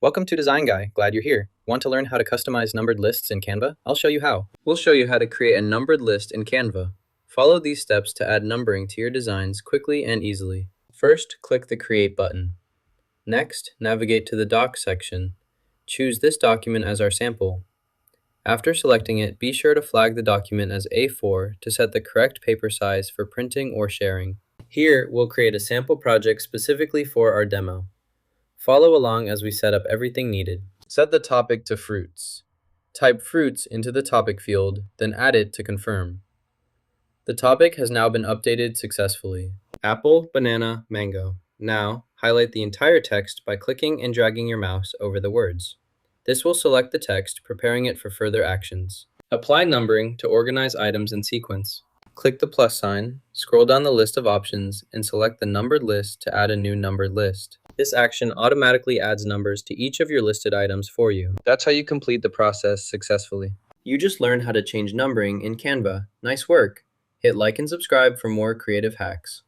Welcome to Design Guy, glad you're here. Want to learn how to customize numbered lists in Canva? I'll show you how. We'll show you how to create a numbered list in Canva. Follow these steps to add numbering to your designs quickly and easily. First, click the Create button. Next, navigate to the Docs section. Choose this document as our sample. After selecting it, be sure to flag the document as A4 to set the correct paper size for printing or sharing. Here, we'll create a sample project specifically for our demo. Follow along as we set up everything needed. Set the topic to fruits. Type fruits into the topic field, then add it to confirm. The topic has now been updated successfully. Apple, banana, mango. Now, highlight the entire text by clicking and dragging your mouse over the words. This will select the text, preparing it for further actions. Apply numbering to organize items in sequence. Click the plus sign, scroll down the list of options, and select the numbered list to add a new numbered list. This action automatically adds numbers to each of your listed items for you. That's how you complete the process successfully. You just learned how to change numbering in Canva. Nice work! Hit like and subscribe for more creative hacks.